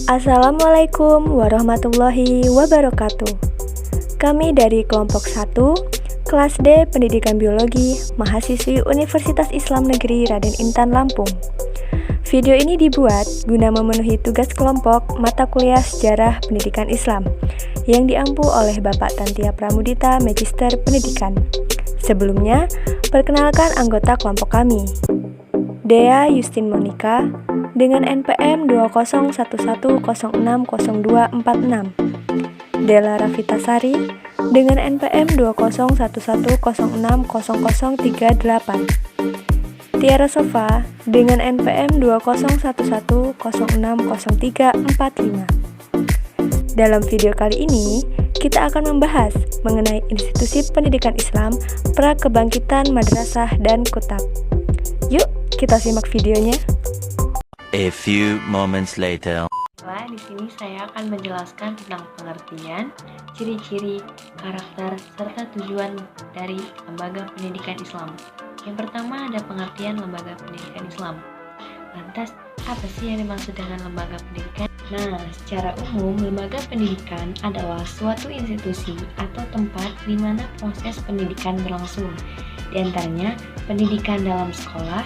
Assalamualaikum warahmatullahi wabarakatuh. Kami dari kelompok 1, kelas D Pendidikan Biologi, mahasiswi Universitas Islam Negeri Raden Intan Lampung. Video ini dibuat guna memenuhi tugas kelompok mata kuliah Sejarah Pendidikan Islam yang diampu oleh Bapak Tantia Pramudita, Magister Pendidikan. Sebelumnya, perkenalkan anggota kelompok kami. Dea Justin Monica dengan NPM 20110600246. Della Rafitasari dengan NPM 20110600038. Tiara Sofa dengan NPM 20110600345. Dalam video kali ini, kita akan membahas mengenai institusi pendidikan Islam, Prakebangkitan Madrasah dan Kutab. Yuk, kita simak videonya. A few moments later. Di sini saya akan menjelaskan tentang pengertian, ciri-ciri, karakter, serta tujuan dari lembaga pendidikan Islam. Yang pertama ada pengertian lembaga pendidikan Islam. Lantas, apa sih yang dimaksud dengan lembaga pendidikan? Nah, secara umum, lembaga pendidikan adalah suatu institusi atau tempat di mana proses pendidikan berlangsung. Di antaranya, pendidikan dalam sekolah,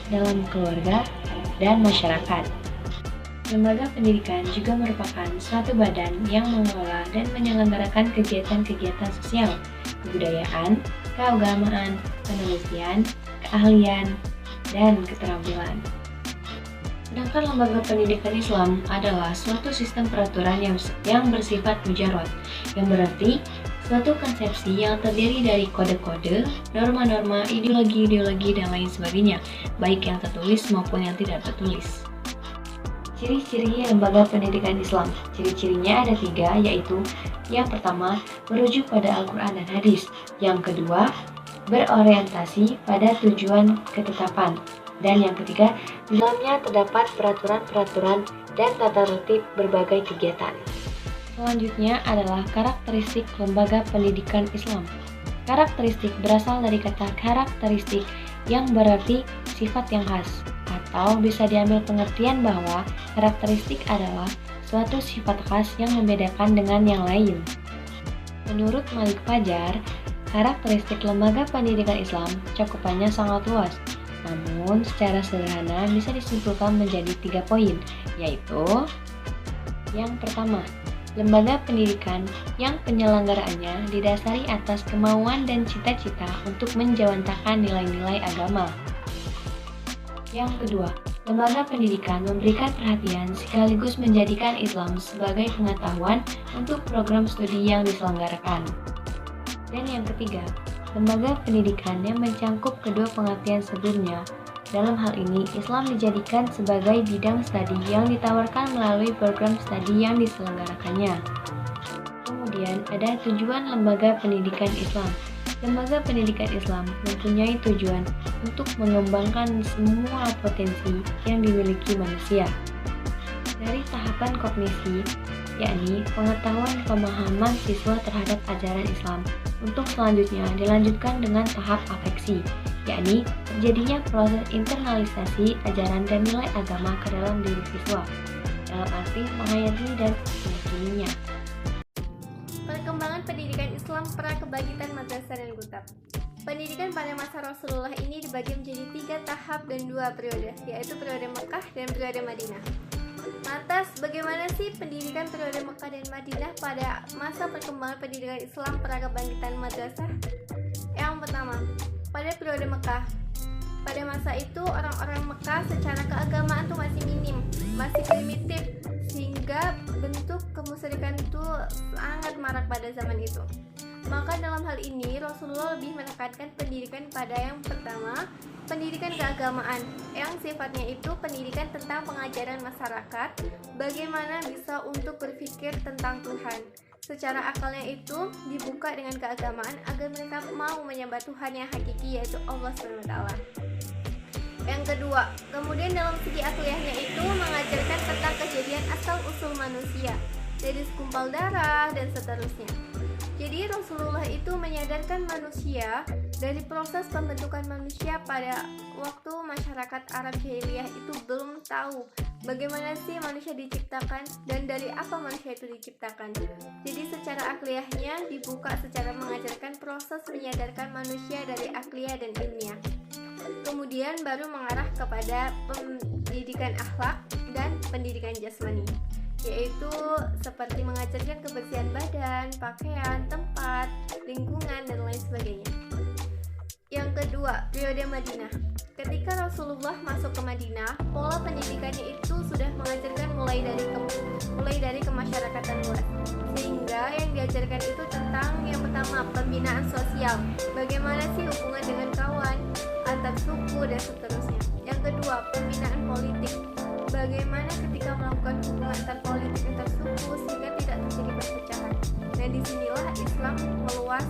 dalam keluarga, dan masyarakat. Lembaga pendidikan juga merupakan suatu badan yang mengelola dan menyelenggarakan kegiatan-kegiatan sosial, kebudayaan, keagamaan, penelitian, keahlian, dan keterampilan. Sedangkan lembaga pendidikan Islam adalah suatu sistem peraturan yang bersifat mujarrad, yang berarti suatu konsepsi yang terdiri dari kode-kode, norma-norma, ideologi-ideologi, dan lain sebagainya, baik yang tertulis maupun yang tidak tertulis. Ciri-ciri lembaga pendidikan Islam. Ciri-cirinya ada 3, yaitu yang pertama, merujuk pada Al-Quran dan Hadis. Yang kedua, berorientasi pada tujuan ketetapan. Dan yang ketiga, di dalamnya terdapat peraturan-peraturan dan tata tertib berbagai kegiatan. Selanjutnya adalah karakteristik lembaga pendidikan Islam. Karakteristik berasal dari kata karakteristik yang berarti sifat yang khas, atau bisa diambil pengertian bahwa karakteristik adalah suatu sifat khas yang membedakan dengan yang lain. Menurut Malik Fajar, karakteristik lembaga pendidikan Islam cakupannya sangat luas. Namun, secara sederhana bisa disimpulkan menjadi 3 poin, yaitu yang pertama, lembaga pendidikan yang penyelenggaraannya didasari atas kemauan dan cita-cita untuk menjawantahkan nilai-nilai agama. Yang kedua, lembaga pendidikan memberikan perhatian sekaligus menjadikan Islam sebagai pengetahuan untuk program studi yang diselenggarakan. Dan yang ketiga, lembaga pendidikan yang mencangkup kedua pengertian sebelumnya. Dalam hal ini, Islam dijadikan sebagai bidang studi yang ditawarkan melalui program studi yang diselenggarakannya. Kemudian, ada tujuan lembaga pendidikan Islam. Lembaga pendidikan Islam mempunyai tujuan untuk mengembangkan semua potensi yang dimiliki manusia. Dari tahapan kognisi, yakni pengetahuan pemahaman siswa terhadap ajaran Islam, untuk selanjutnya dilanjutkan dengan tahap afeksi, yakni terjadinya proses internalisasi ajaran dan nilai agama ke dalam diri siswa, dalam arti menghayati dan meyakininya. Perkembangan pendidikan Islam Prakebangkitan Madrasah dan Kutab. Pendidikan pada masa Rasulullah ini dibagi menjadi 3 tahap dan 2 periode, yaitu periode Mekah dan periode Madinah. Lantas, bagaimana sih pendidikan periode Mekah dan Madinah pada masa perkembangan pendidikan Islam Prakebangkitan Madrasah? Yang pertama, pada periode Mekah. Pada masa itu, orang-orang Mekah secara keagamaan itu masih minim, masih primitif, sehingga bentuk kemusyrikan itu sangat marak pada zaman itu. Maka dalam hal ini, Rasulullah lebih menekankan pendidikan pada yang pertama, pendidikan keagamaan, yang sifatnya itu pendidikan tentang pengajaran masyarakat, bagaimana bisa untuk berpikir tentang Tuhan. Secara akalnya itu dibuka dengan keagamaan agar mereka mau menyembah Tuhan yang hakiki, yaitu Allah SWT. Yang kedua, kemudian dalam segi akliyahnya itu mengajarkan tentang kejadian asal-usul manusia, dari segumpal darah dan seterusnya. Jadi Rasulullah itu menyadarkan manusia dari proses pembentukan manusia pada waktu masyarakat Arab jahiliyah itu belum tahu Bagaimana sih manusia diciptakan dan dari apa manusia itu diciptakan? Jadi secara akliyahnya dibuka secara mengajarkan proses menyadarkan manusia dari akliyah dan ilmiah. Kemudian baru mengarah kepada pendidikan akhlak dan pendidikan jasmani, yaitu seperti mengajarkan kebersihan badan, pakaian, tempat, lingkungan, dan lain sebagainya. Yang kedua, periode Madinah. Ketika Rasulullah masuk ke Madinah, pola pendidikannya itu sudah mengajarkan mulai dari kemasyarakatan luas. Sehingga yang diajarkan itu tentang yang pertama, pembinaan sosial. Bagaimana sih hubungan dengan kawan, antar suku, dan seterusnya. Yang kedua, pembinaan politik. Bagaimana ketika melakukan hubungan antar politik antar suku sehingga tidak terjadi perpecahan. Dan disinilah Islam meluas.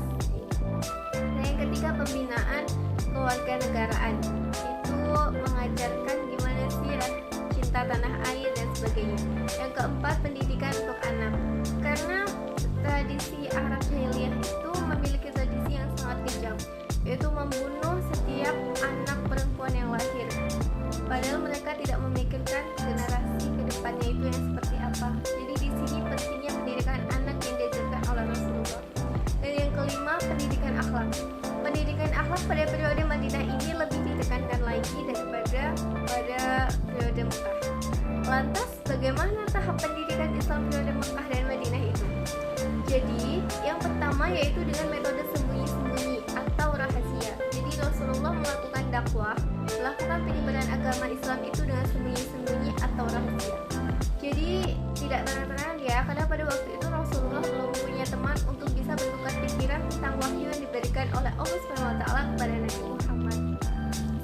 Nah, yang ketiga, pembinaan kewarganegaraan. Itu mengajarkan gimana sih cinta tanah air dan sebagainya. Yang keempat, pendidikan untuk anak. Karena tradisi Arab jahiliyah itu memiliki tradisi yang sangat kejam, yaitu membunuh setiap anak perempuan yang lahir. Padahal mereka tidak memikirkan generasi kedepannya itu yang seperti apa. Jadi di sini pentingnya pendidikan anak yang diajarkan oleh Rasulullah. Dan yang kelima, pendidikan akhlak. Pendidikan akhlak pada periode Madinah ini lebih ditekankan lagi daripada pada periode Mekah. Lantas, bagaimana tahap pendidikan Islam periode Mekah dan Madinah itu? Jadi, yang pertama yaitu dengan metode sembunyi-sembunyi atau rahasia. Jadi Rasulullah melakukan dakwah, melakukan penyebaran agama Islam itu dengan sembunyi-sembunyi atau rahasia. Jadi tidak terang-terangan ya, karena pada waktu itu Rasulullah belum punya teman untuk bisa bertukar pikiran tentang wahyu yang diberikan oleh Allah SWT kepada Nabi Muhammad.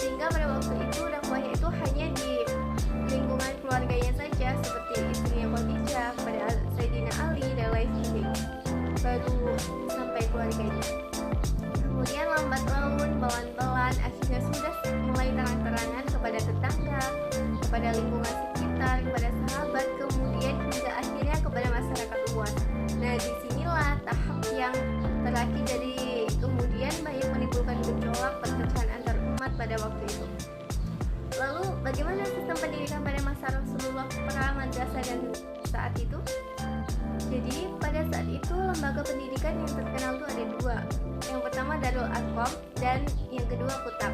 Sehingga pada waktu itu dakwahnya itu hanya di lingkungan keluarganya saja, seperti istrinya Khadijah, kepada Sayyidina Ali dan lain sebagainya. Baru sampai keluarganya. Kemudian lambat laun, pelan-pelan, akhirnya sudah mulai terang-terangan kepada tetangga, kepada lingkungan sekitar, kepada sahabat, kemudian hingga akhirnya kepada masyarakat luas. Nah, disinilah tahap yang terakhir dari kemudian banyak menimbulkan gejolak perpecahan antar umat pada waktu itu. Lalu, bagaimana sistem pendidikan pada masa Rasulullah, pra madrasah dan saat itu? Jadi, pada saat itu lembaga pendidikan yang terkenal itu ada dua. Yang pertama Darul Arqam dan yang kedua Kutab.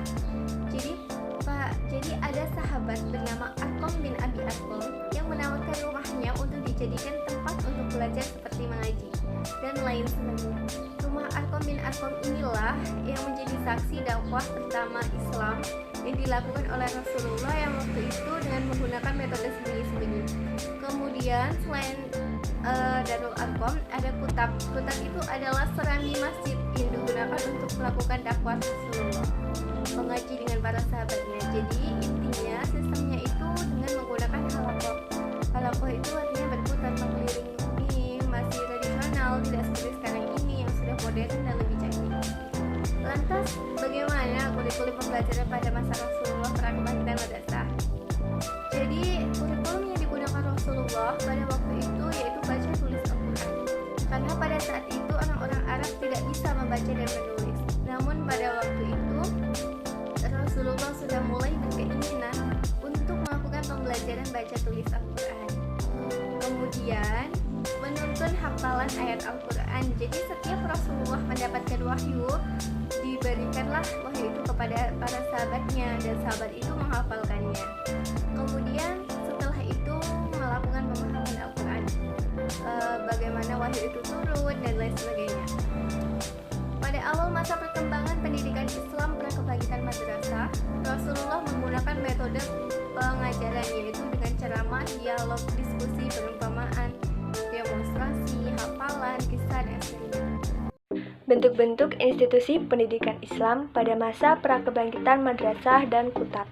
Jadi ada sahabat bernama Arqam bin Abi Arqam yang menawarkan rumahnya untuk dijadikan tempat untuk belajar seperti mengaji dan lain sebagainya. Rumah Arqam bin Arqam inilah yang menjadi saksi dakwah pertama Islam yang dilakukan oleh Rasulullah yang waktu itu dengan menggunakan metode sembunyi-sembunyi. Kemudian selain Darul Arqam ada Kutab. Kutab itu adalah serambi masjid yang digunakan untuk melakukan dakwah Rasulullah, mengaji dengan para sahabatnya. Jadi intinya sistemnya itu dengan menggunakan halakoh. Halakoh itu artinya berputar mengelilingi, masih tradisional, tidak seperti sekarang ini yang sudah modern dan lebih canggih. Lantas bagaimana kurikulum pembelajaran pada masa Rasulullah pra kebangkitan madrasah? Jadi kurikulum yang digunakan Rasulullah pada waktu itu yaitu baca tulis Al-Quran. Karena pada saat itu orang-orang Arab tidak bisa membaca dan menulis. Namun pada waktu itu Rasulullah sudah mulai berkeinginan untuk melakukan pembelajaran baca tulis Al-Quran. Kemudian menuntun hafalan ayat Al-Quran. Jadi setiap Rasulullah mendapatkan wahyu, diberikanlah wahyu itu kepada para sahabatnya dan sahabat itu menghafalkannya. Kemudian setelah itu melakukan pemahaman Al-Quran, bagaimana wahyu itu turun dan lain sebagainya. Pada awal masa perkembangan pendidikan Islam pra kebangkitan madrasah, Rasulullah menggunakan metode pengajaran yaitu dengan ceramah, dialog, diskusi, perumpamaan, demonstrasi, hafalan, kisah, dan sebagainya. Bentuk-bentuk institusi pendidikan Islam pada masa pra kebangkitan madrasah dan kutab.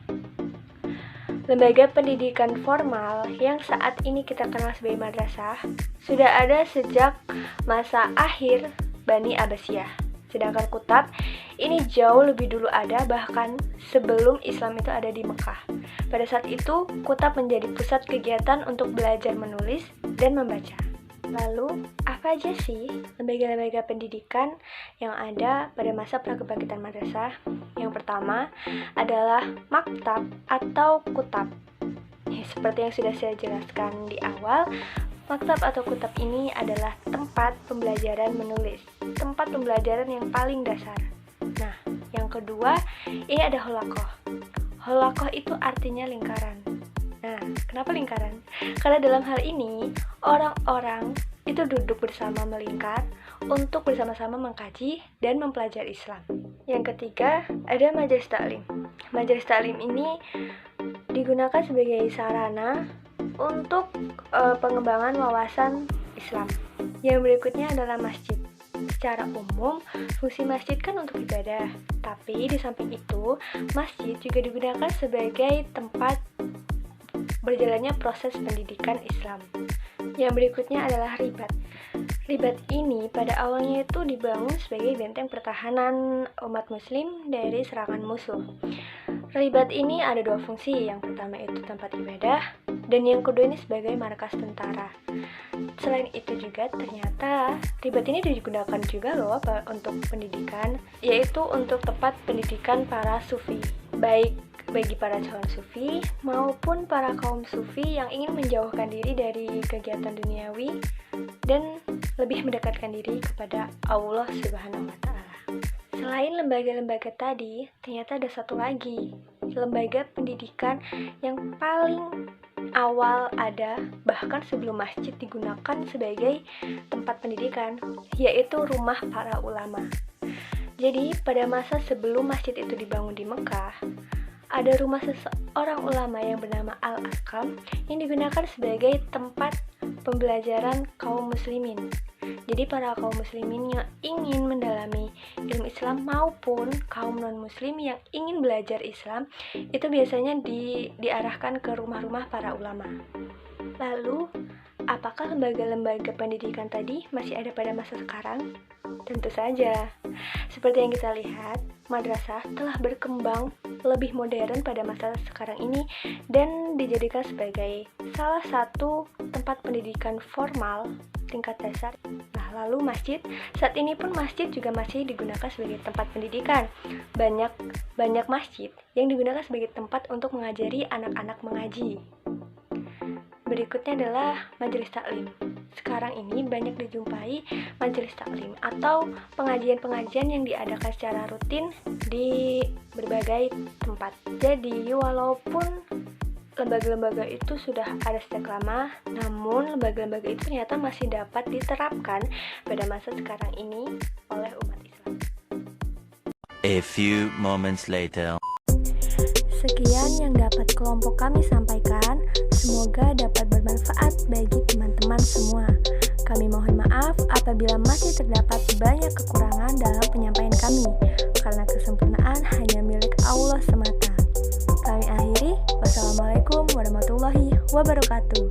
Lembaga pendidikan formal yang saat ini kita kenal sebagai madrasah sudah ada sejak masa akhir Bani Abbasiyah. Sedangkan kutab ini jauh lebih dulu ada, bahkan sebelum Islam itu ada di Mekah. Pada saat itu, kutab menjadi pusat kegiatan untuk belajar menulis dan membaca. Lalu, apa aja sih lembaga-lembaga pendidikan yang ada pada masa prakebangkitan madrasah? Yang pertama adalah maktab atau kutab. Seperti yang sudah saya jelaskan di awal, maktab atau kutab ini adalah tempat pembelajaran menulis, tempat pembelajaran yang paling dasar. Nah, yang kedua, ini ada holakoh. Holakoh itu artinya lingkaran. Nah, kenapa lingkaran? Karena dalam hal ini, orang-orang itu duduk bersama melingkar untuk bersama-sama mengkaji dan mempelajari Islam. Yang ketiga, ada majelis taklim. Majelis taklim ini digunakan sebagai sarana untuk pengembangan wawasan Islam. Yang berikutnya adalah masjid. Secara umum, fungsi masjid kan untuk ibadah, tapi di samping itu, masjid juga digunakan sebagai tempat berjalannya proses pendidikan Islam. Yang berikutnya adalah ribat. Ribat ini pada awalnya itu dibangun sebagai benteng pertahanan umat muslim dari serangan musuh. Ribat ini ada dua fungsi, yang pertama itu tempat ibadah, dan yang kedua ini sebagai markas tentara. Selain itu juga ternyata ribat ini digunakan juga loh untuk pendidikan, yaitu untuk tempat pendidikan para sufi, baik bagi para calon sufi maupun para kaum sufi yang ingin menjauhkan diri dari kegiatan duniawi dan lebih mendekatkan diri kepada Allah Subhanahu wa Ta'ala. Selain lembaga-lembaga tadi, ternyata ada satu lagi, lembaga pendidikan yang paling awal ada, bahkan sebelum masjid digunakan sebagai tempat pendidikan, yaitu rumah para ulama. Jadi, pada masa sebelum masjid itu dibangun di Mekah, ada rumah seseorang ulama yang bernama Al-Arqam yang digunakan sebagai tempat pembelajaran kaum muslimin. Jadi para kaum muslimin yang ingin mendalami ilmu Islam maupun kaum non-muslim yang ingin belajar Islam itu biasanya diarahkan ke rumah-rumah para ulama. Lalu, apakah lembaga-lembaga pendidikan tadi masih ada pada masa sekarang? Tentu saja. Seperti yang kita lihat, madrasah telah berkembang lebih modern pada masa sekarang ini dan dijadikan sebagai salah satu tempat pendidikan formal tingkat dasar. Nah, lalu masjid, saat ini pun masjid juga masih digunakan sebagai tempat pendidikan. Banyak masjid yang digunakan sebagai tempat untuk mengajari anak-anak mengaji. Berikutnya adalah majelis taklim. Sekarang ini banyak dijumpai majelis taklim atau pengajian-pengajian yang diadakan secara rutin di berbagai tempat. Jadi, walaupun lembaga-lembaga itu sudah ada sejak lama, namun lembaga-lembaga itu ternyata masih dapat diterapkan pada masa sekarang ini oleh umat Islam. A few moments later. Sekian yang dapat kelompok kami sampaikan, semoga dapat bermanfaat bagi teman-teman semua. Kami mohon maaf apabila masih terdapat banyak kekurangan dalam penyampaian kami, karena kesempurnaan hanya milik Allah semata. Kami akhiri, wassalamualaikum warahmatullahi wabarakatuh.